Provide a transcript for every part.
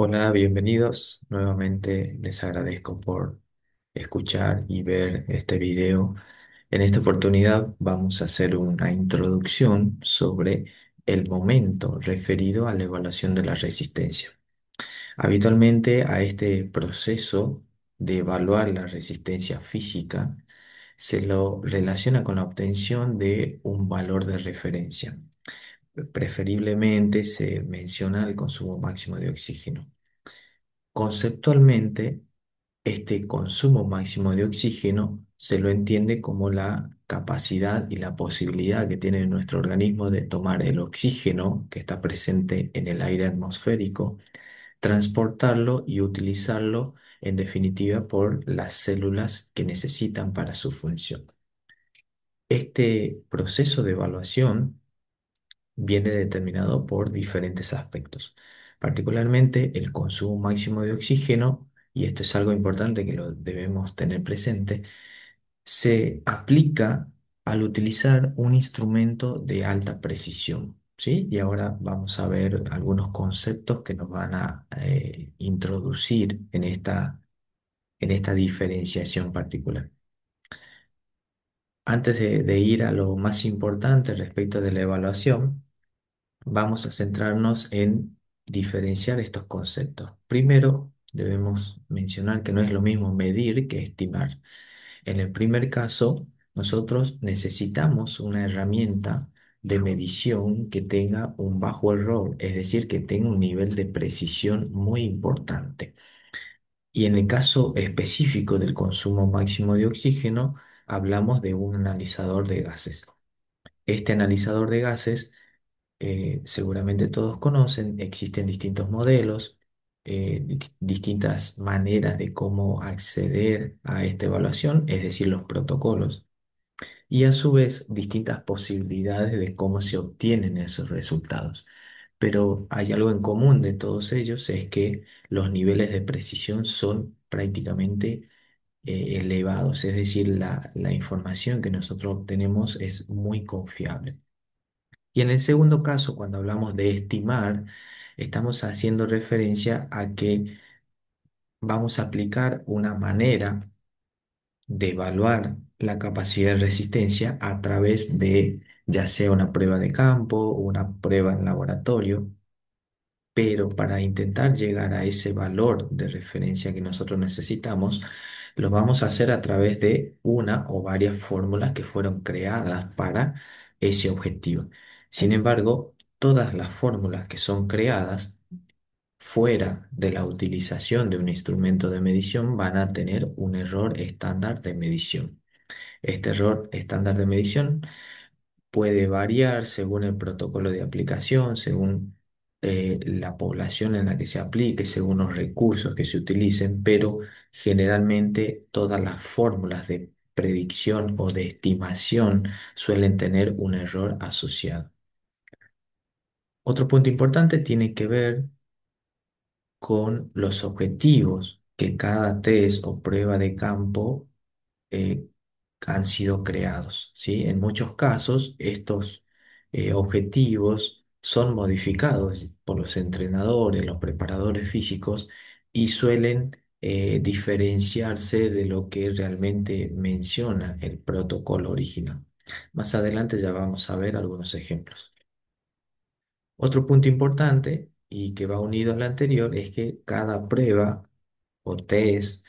Hola, bienvenidos. Nuevamente les agradezco por escuchar y ver este video. En esta oportunidad vamos a hacer una introducción sobre el momento referido a la evaluación de la resistencia. Habitualmente a este proceso de evaluar la resistencia física se lo relaciona con la obtención de un valor de referencia. Preferiblemente se menciona el consumo máximo de oxígeno. Conceptualmente, este consumo máximo de oxígeno se lo entiende como la capacidad y la posibilidad que tiene nuestro organismo de tomar el oxígeno que está presente en el aire atmosférico, transportarlo y utilizarlo en definitiva por las células que necesitan para su función. Este proceso de evaluación viene determinado por diferentes aspectos, particularmente el consumo máximo de oxígeno, y esto es algo importante que lo debemos tener presente, se aplica al utilizar un instrumento de alta precisión. ¿Sí? Y ahora vamos a ver algunos conceptos que nos van a introducir en esta diferenciación particular. Antes de ir a lo más importante respecto de la evaluación, vamos a centrarnos en diferenciar estos conceptos. Primero, debemos mencionar que no es lo mismo medir que estimar. En el primer caso, nosotros necesitamos una herramienta de medición que tenga un bajo error, es decir, que tenga un nivel de precisión muy importante. Y en el caso específico del consumo máximo de oxígeno, hablamos de un analizador de gases. Este analizador de gases seguramente todos conocen, existen distintos modelos, distintas maneras de cómo acceder a esta evaluación, es decir, los protocolos, y a su vez distintas posibilidades de cómo se obtienen esos resultados. Pero hay algo en común de todos ellos, es que los niveles de precisión son prácticamente elevados, es decir, la información que nosotros obtenemos es muy confiable. Y en el segundo caso, cuando hablamos de estimar, estamos haciendo referencia a que vamos a aplicar una manera de evaluar la capacidad de resistencia a través de ya sea una prueba de campo o una prueba en laboratorio, pero para intentar llegar a ese valor de referencia que nosotros necesitamos, lo vamos a hacer a través de una o varias fórmulas que fueron creadas para ese objetivo. Sin embargo, todas las fórmulas que son creadas fuera de la utilización de un instrumento de medición van a tener un error estándar de medición. Este error estándar de medición puede variar según el protocolo de aplicación, según la población en la que se aplique, según los recursos que se utilicen, pero generalmente todas las fórmulas de predicción o de estimación suelen tener un error asociado. Otro punto importante tiene que ver con los objetivos que cada test o prueba de campo eh, han sido creados, ¿sí? En muchos casos, estos objetivos son modificados por los entrenadores, los preparadores físicos y suelen diferenciarse de lo que realmente menciona el protocolo original. Más adelante ya vamos a ver algunos ejemplos. Otro punto importante y que va unido al anterior es que cada prueba o test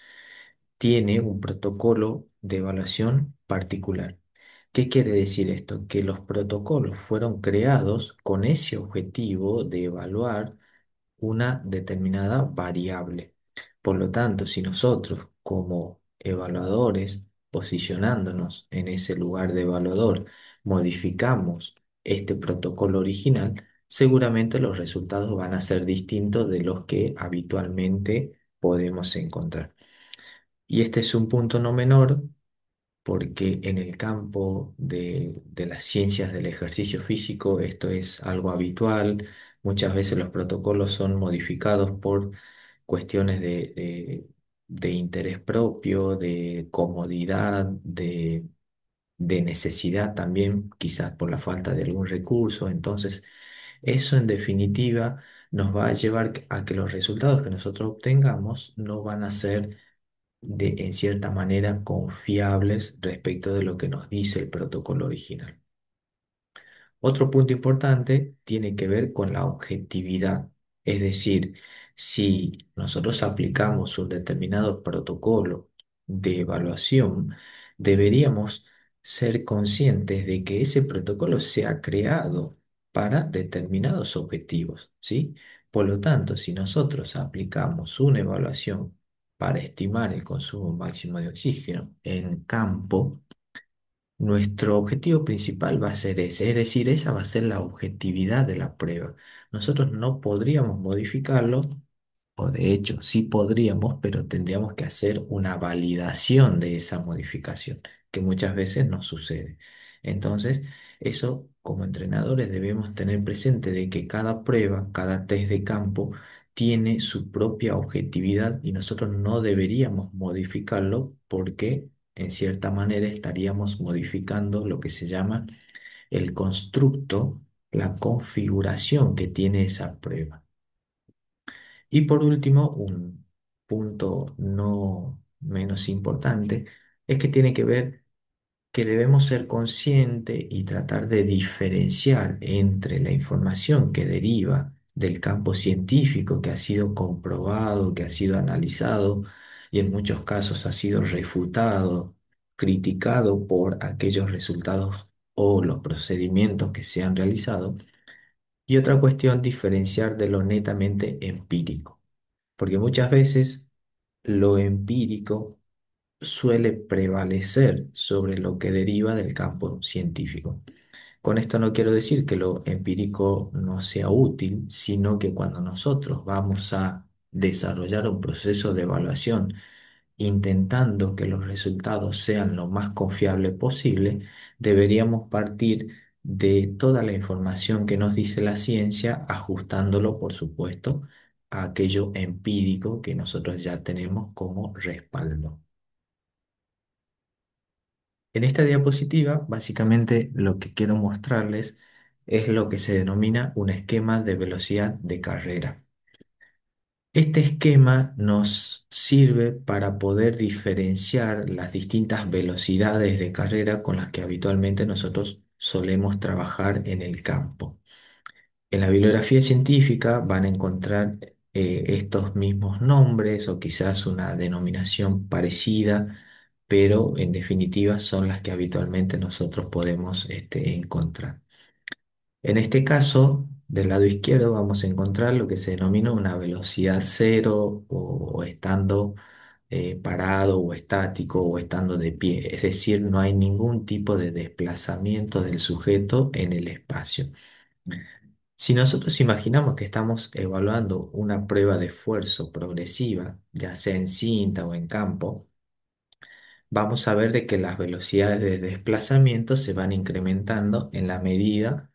tiene un protocolo de evaluación particular. ¿Qué quiere decir esto? Que los protocolos fueron creados con ese objetivo de evaluar una determinada variable. Por lo tanto, si nosotros como evaluadores, posicionándonos en ese lugar de evaluador, modificamos este protocolo original, seguramente los resultados van a ser distintos de los que habitualmente podemos encontrar. Y este es un punto no menor porque en el campo de las ciencias del ejercicio físico esto es algo habitual. Muchas veces los protocolos son modificados por cuestiones de interés propio, de comodidad, de necesidad también, quizás por la falta de algún recurso. Entonces, eso en definitiva nos va a llevar a que los resultados que nosotros obtengamos no van a ser en cierta manera confiables respecto de lo que nos dice el protocolo original. Otro punto importante tiene que ver con la objetividad, es decir, si nosotros aplicamos un determinado protocolo de evaluación, deberíamos ser conscientes de que ese protocolo se ha creado para determinados objetivos, ¿sí? Por lo tanto, si nosotros aplicamos una evaluación para estimar el consumo máximo de oxígeno en campo, nuestro objetivo principal va a ser ese, es decir, esa va a ser la objetividad de la prueba. Nosotros no podríamos modificarlo, o de hecho sí podríamos, pero tendríamos que hacer una validación de esa modificación, que muchas veces no sucede. Entonces, eso como entrenadores debemos tener presente de que cada prueba, cada test de campo, tiene su propia objetividad y nosotros no deberíamos modificarlo porque en cierta manera estaríamos modificando lo que se llama el constructo, la configuración que tiene esa prueba. Y por último, un punto no menos importante es que tiene que ver que debemos ser conscientes y tratar de diferenciar entre la información que deriva del campo científico, que ha sido comprobado, que ha sido analizado y en muchos casos ha sido refutado, criticado por aquellos resultados o los procedimientos que se han realizado, y otra cuestión, diferenciar de lo netamente empírico, porque muchas veces lo empírico suele prevalecer sobre lo que deriva del campo científico. Con esto no quiero decir que lo empírico no sea útil, sino que cuando nosotros vamos a desarrollar un proceso de evaluación intentando que los resultados sean lo más confiable posible, deberíamos partir de toda la información que nos dice la ciencia, ajustándolo, por supuesto, a aquello empírico que nosotros ya tenemos como respaldo. En esta diapositiva, básicamente lo que quiero mostrarles es lo que se denomina un esquema de velocidad de carrera. Este esquema nos sirve para poder diferenciar las distintas velocidades de carrera con las que habitualmente nosotros solemos trabajar en el campo. En la bibliografía científica van a encontrar estos mismos nombres o quizás una denominación parecida, pero en definitiva son las que habitualmente nosotros podemos encontrar. En este caso, del lado izquierdo vamos a encontrar lo que se denomina una velocidad cero o estando parado o estático o estando de pie, es decir, no hay ningún tipo de desplazamiento del sujeto en el espacio. Si nosotros imaginamos que estamos evaluando una prueba de esfuerzo progresiva, ya sea en cinta o en campo, vamos a ver de que las velocidades de desplazamiento se van incrementando en la medida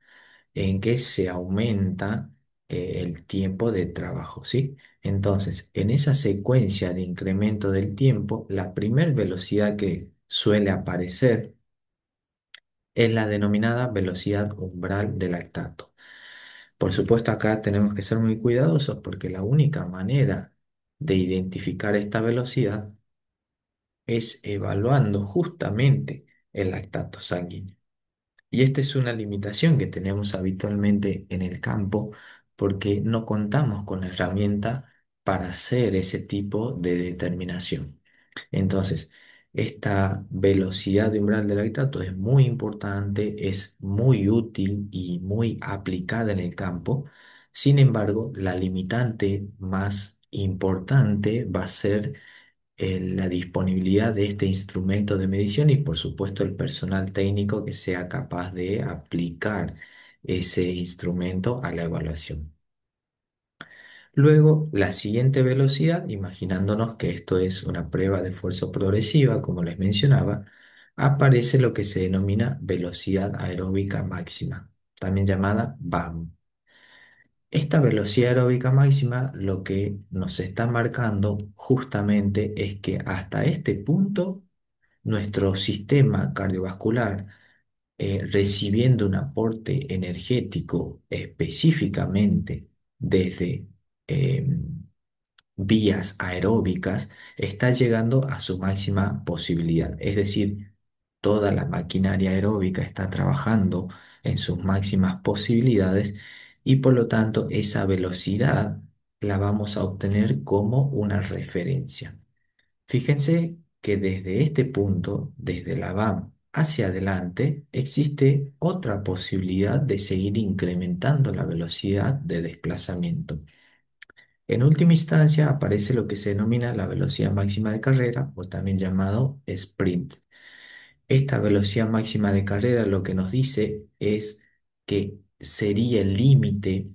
en que se aumenta el tiempo de trabajo, ¿sí? Entonces, en esa secuencia de incremento del tiempo, la primer velocidad que suele aparecer es la denominada velocidad umbral de lactato. Por supuesto, acá tenemos que ser muy cuidadosos porque la única manera de identificar esta velocidad es evaluando justamente el lactato sanguíneo. Y esta es una limitación que tenemos habitualmente en el campo porque no contamos con herramientas para hacer ese tipo de determinación. Entonces, esta velocidad de umbral del lactato es muy importante, es muy útil y muy aplicada en el campo. Sin embargo, la limitante más importante va a ser la disponibilidad de este instrumento de medición y por supuesto el personal técnico que sea capaz de aplicar ese instrumento a la evaluación. Luego, la siguiente velocidad, imaginándonos que esto es una prueba de esfuerzo progresiva, como les mencionaba, aparece lo que se denomina velocidad aeróbica máxima, también llamada VAM. Esta velocidad aeróbica máxima lo que nos está marcando justamente es que hasta este punto nuestro sistema cardiovascular, recibiendo un aporte energético específicamente desde eh, vías aeróbicas está llegando a su máxima posibilidad. Es decir, toda la maquinaria aeróbica está trabajando en sus máximas posibilidades y por lo tanto esa velocidad la vamos a obtener como una referencia. Fíjense que desde este punto, desde la VAM hacia adelante, existe otra posibilidad de seguir incrementando la velocidad de desplazamiento. En última instancia aparece lo que se denomina la velocidad máxima de carrera o también llamado sprint. Esta velocidad máxima de carrera lo que nos dice es que sería el límite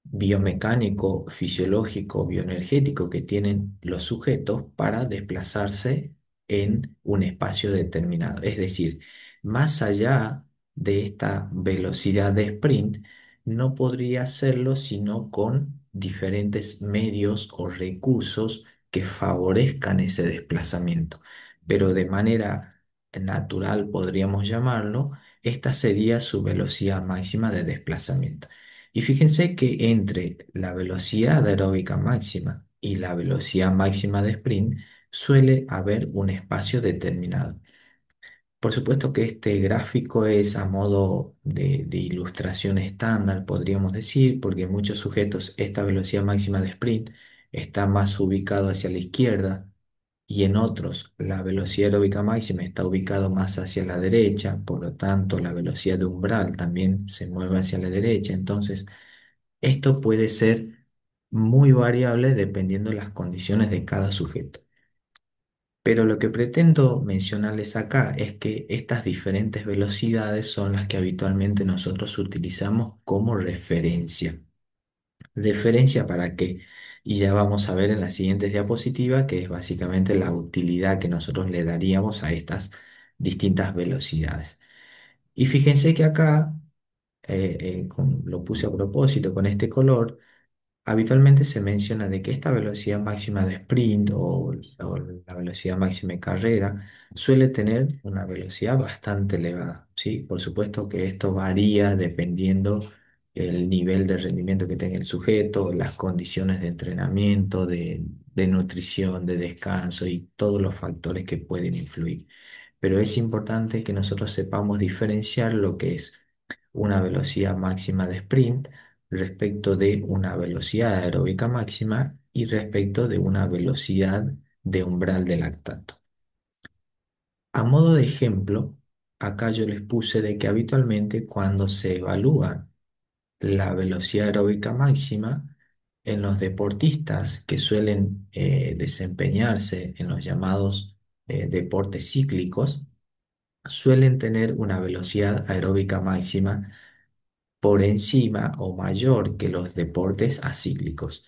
biomecánico, fisiológico, bioenergético que tienen los sujetos para desplazarse en un espacio determinado. Es decir, más allá de esta velocidad de sprint, no podría hacerlo sino con diferentes medios o recursos que favorezcan ese desplazamiento. Pero de manera natural, podríamos llamarlo, esta sería su velocidad máxima de desplazamiento. Y fíjense que entre la velocidad aeróbica máxima y la velocidad máxima de sprint suele haber un espacio determinado. Por supuesto que este gráfico es a modo de ilustración estándar, podríamos decir, porque en muchos sujetos esta velocidad máxima de sprint está más ubicado hacia la izquierda y en otros la velocidad aeróbica máxima está ubicado más hacia la derecha, por lo tanto la velocidad de umbral también se mueve hacia la derecha. Entonces, esto puede ser muy variable dependiendo de las condiciones de cada sujeto. Pero lo que pretendo mencionarles acá es que estas diferentes velocidades son las que habitualmente nosotros utilizamos como referencia. ¿Referencia para qué? Y ya vamos a ver en las siguientes diapositivas que es básicamente la utilidad que nosotros le daríamos a estas distintas velocidades. Y fíjense que acá, lo puse a propósito con este color. Habitualmente se menciona de que esta velocidad máxima de sprint o la velocidad máxima de carrera suele tener una velocidad bastante elevada, ¿sí? Por supuesto que esto varía dependiendo el nivel de rendimiento que tenga el sujeto, las condiciones de entrenamiento, de nutrición, de descanso y todos los factores que pueden influir. Pero es importante que nosotros sepamos diferenciar lo que es una velocidad máxima de sprint respecto de una velocidad aeróbica máxima y respecto de una velocidad de umbral de lactato. A modo de ejemplo, acá yo les puse de que habitualmente cuando se evalúa la velocidad aeróbica máxima en los deportistas que suelen desempeñarse en los llamados deportes cíclicos, suelen tener una velocidad aeróbica máxima por encima o mayor que los deportes acíclicos.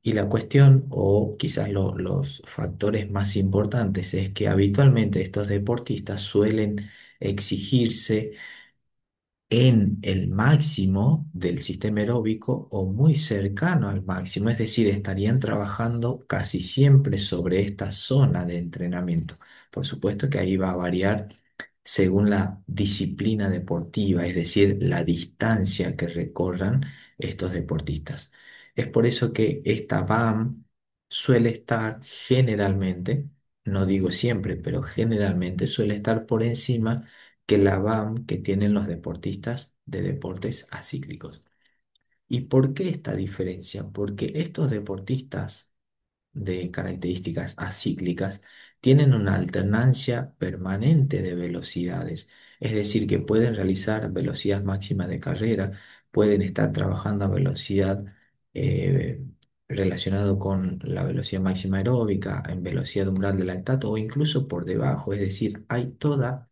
Y la cuestión, o quizás los factores más importantes, es que habitualmente estos deportistas suelen exigirse en el máximo del sistema aeróbico o muy cercano al máximo, es decir, estarían trabajando casi siempre sobre esta zona de entrenamiento. Por supuesto que ahí va a variar según la disciplina deportiva, es decir, la distancia que recorran estos deportistas. Es por eso que esta VAM suele estar generalmente, no digo siempre, pero generalmente suele estar por encima que la VAM que tienen los deportistas de deportes acíclicos. ¿Y por qué esta diferencia? Porque estos deportistas de características acíclicas tienen una alternancia permanente de velocidades, es decir, que pueden realizar velocidad máxima de carrera, pueden estar trabajando a velocidad eh, relacionado con la velocidad máxima aeróbica, en velocidad umbral de lactato o incluso por debajo, es decir, hay toda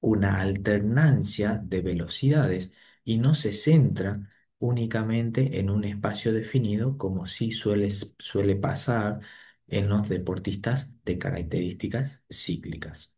una alternancia de velocidades y no se centra únicamente en un espacio definido como sí suele pasar en los deportistas de características cíclicas.